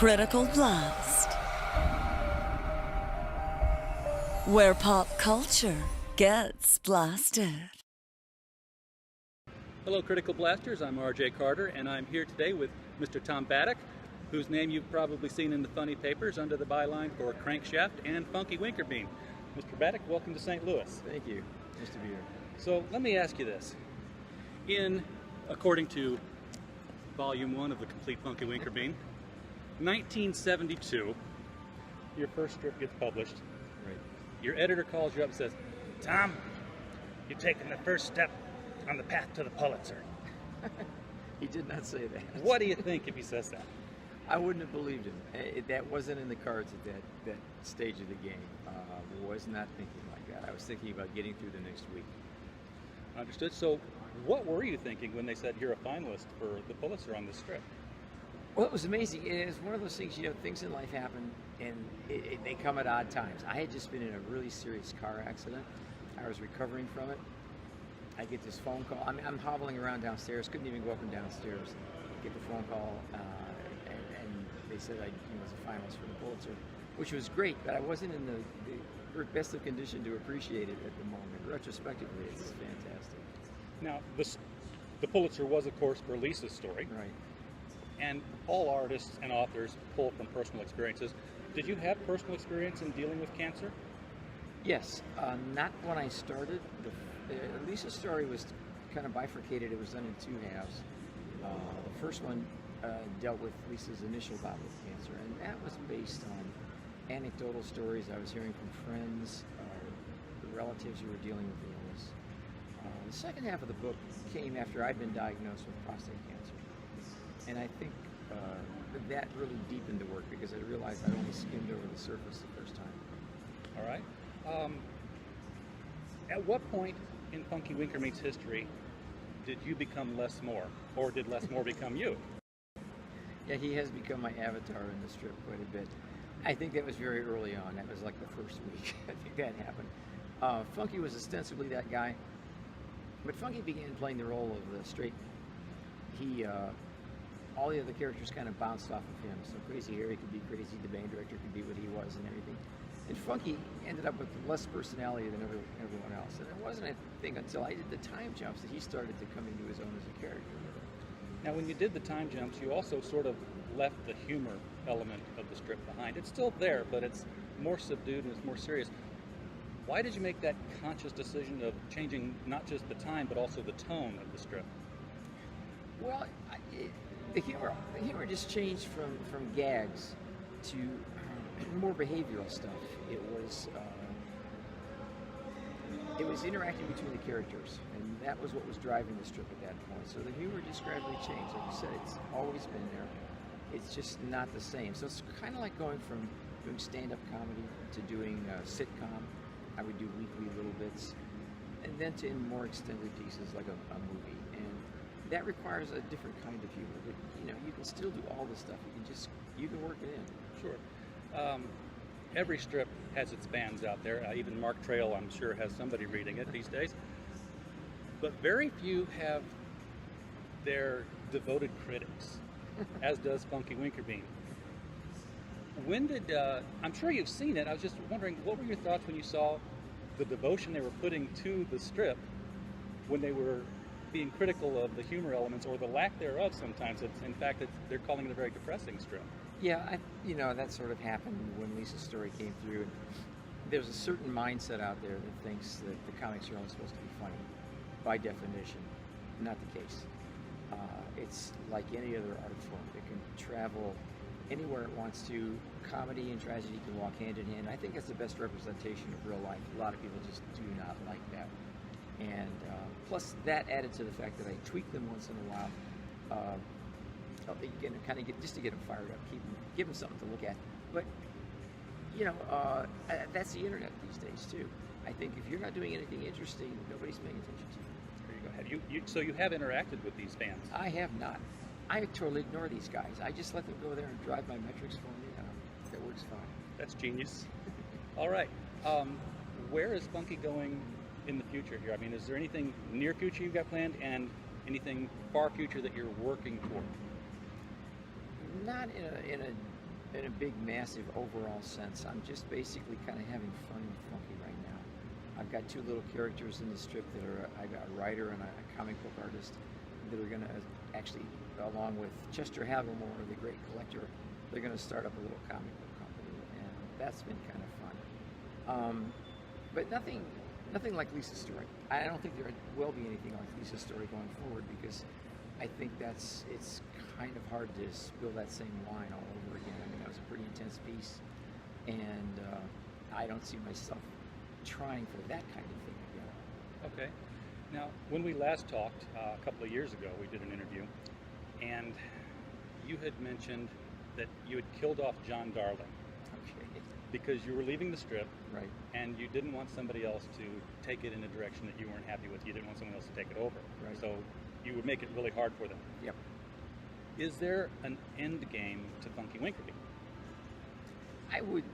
Critical Blast, where pop culture gets blasted. Hello, Critical Blasters. I'm R.J. Carter, and I'm here today with Mr. Tom Batiuk, whose name you've probably seen in the funny papers under the byline for Crankshaft and Funky Winkerbean. Mr. Batiuk, welcome to St. Louis. Thank you. Nice to be here. So let me ask you this. According to Volume 1 of the Complete Funky Winkerbean, 1972, your first strip gets published. Right. Your editor calls you up and says, "Tom, you've taken the first step on the path to the Pulitzer." He did not say that. What do you think if he says that? I wouldn't have believed him. That wasn't in the cards at that stage of the game. Was not thinking like that. I was thinking about getting through the next week. Understood. So what were you thinking when they said you're a finalist for the Pulitzer on this strip? Well, it was amazing. It is one of those things, things in life happen and they come at odd times. I had just been in a really serious car accident. I was recovering from it. I get this phone call. I'm hobbling around downstairs, couldn't even go up and downstairs. Get the phone call, and they said I was a finalist for the Pulitzer, which was great, but I wasn't in the best of condition to appreciate it at the moment. Retrospectively, it's fantastic. Now, the Pulitzer was, of course, for Lisa's story. Right. And all artists and authors pull from personal experiences. Did you have personal experience in dealing with cancer? Yes, not when I started. Lisa's story was kind of bifurcated. It was done in two halves. The first one dealt with Lisa's initial bout with cancer, and that was based on anecdotal stories I was hearing from friends, relatives who were dealing with the illness. The second half of the book came after I'd been diagnosed with prostate cancer. And I think that really deepened the work because I realized I'd only skimmed over the surface the first time. All right. At what point in Funky Winkerbean's history did you become Les Moore, or did Les Moore become you? Yeah, he has become my avatar in the strip quite a bit. I think that was very early on. That was like the first week. I think that happened. Funky was ostensibly that guy, but Funky began playing the role of the straight. All the other characters kind of bounced off of him. So Crazy Harry could be crazy, the band director could be what he was and everything. And Funky ended up with less personality than everyone else. And it wasn't, I think, until I did the time jumps that he started to come into his own as a character. Now, when you did the time jumps, you also sort of left the humor element of the strip behind. It's still there, but it's more subdued and it's more serious. Why did you make that conscious decision of changing not just the time, but also the tone of the strip? Well, the humor just changed from gags to more behavioral stuff. It was interacting between the characters, and that was what was driving the strip at that point. So the humor just gradually changed. Like you said, it's always been there. It's just not the same. So it's kind of like going from doing stand-up comedy to doing sitcom. I would do weekly little bits, and then to in more extended pieces like a movie. And that requires a different kind of humor. But you can still do all this stuff. You can work it in. Sure. Every strip has its fans out there. Even Mark Trail, I'm sure, has somebody reading it these days. But very few have their devoted critics, as does Funky Winkerbean. I'm sure you've seen it. I was just wondering, what were your thoughts when you saw the devotion they were putting to the strip when they were being critical of the humor elements or the lack thereof sometimes? They're calling it a very depressing strip. Yeah, that sort of happened when Lisa's story came through. And there's a certain mindset out there that thinks that the comics are only supposed to be funny. By definition, not the case. It's like any other art form. It can travel anywhere it wants to. Comedy and tragedy can walk hand in hand. I think that's the best representation of real life. A lot of people just do not like that. And plus, that added to the fact that I tweak them once in a while. Kind of just to get them fired up, give them something to look at. But that's the internet these days too. I think if you're not doing anything interesting, nobody's paying attention to you. There you go. So you have interacted with these fans? I have not. I totally ignore these guys. I just let them go there and drive my metrics for me. That works fine. That's genius. All right. Where is Funky going in the future here? I mean, is there anything near future you've got planned and anything far future that you're working toward? Not in a in a big, massive overall sense, I'm just basically kind of having fun with Funky right now. I've got two little characters in the strip that are, I've got a writer and a comic book artist that are going to actually, along with Chester Havilmore, the great collector, they're going to start up a little comic book company, and that's been kind of fun. But nothing like Lisa's story. I don't think there will be anything like Lisa's story going forward, because I think it's kind of hard to spill that same wine all over again. I mean, that was a pretty intense piece, and I don't see myself trying for that kind of thing again. Okay. Now, when we last talked a couple of years ago, we did an interview, and you had mentioned that you had killed off John Darling Okay. because you were leaving the strip, Right. and you didn't want somebody else to take it in a direction that you weren't happy with. You didn't want someone else to take it over. Right. So you would make it really hard for them. Yep. Is there an end game to Funky Winkerbean? I would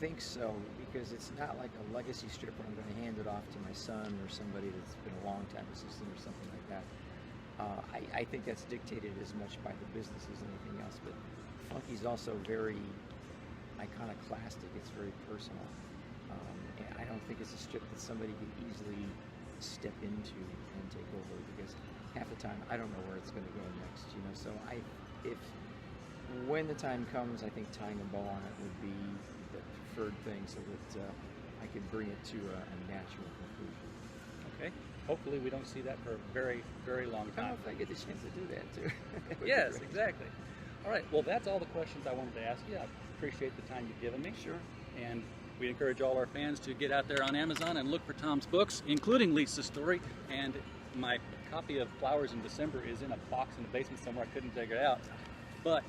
think so, because it's not like a legacy strip where I'm going to hand it off to my son or somebody that's been a long-time assistant or something like that. I think that's dictated as much by the business as anything else, but Funky's also very iconoclastic. It's very personal. And I don't think it's a strip that somebody could easily step into and take over, because half the time I don't know where it's going to go next, you know. So when the time comes, I think tying a bow on it would be the preferred thing, so that I could bring it to a natural conclusion. Okay. Hopefully we don't see that for a very, very long I don't know time. if I get the chance to do that too. That would be Yes, great. exactly. All right. Well, that's all the questions I wanted to ask you. I appreciate the time you've given me. Sure. And we encourage all our fans to get out there on Amazon and look for Tom's books, including Lisa's story. And my copy of Flowers in December is in a box in the basement somewhere. I couldn't take it out. But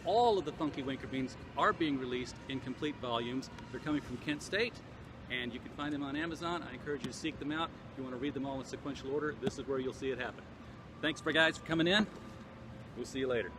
all of the Funky Winkerbeans are being released in complete volumes. They're coming from Kent State, and you can find them on Amazon. I encourage you to seek them out. If you want to read them all in sequential order, this is where you'll see it happen. Thanks for guys for coming in. We'll see you later.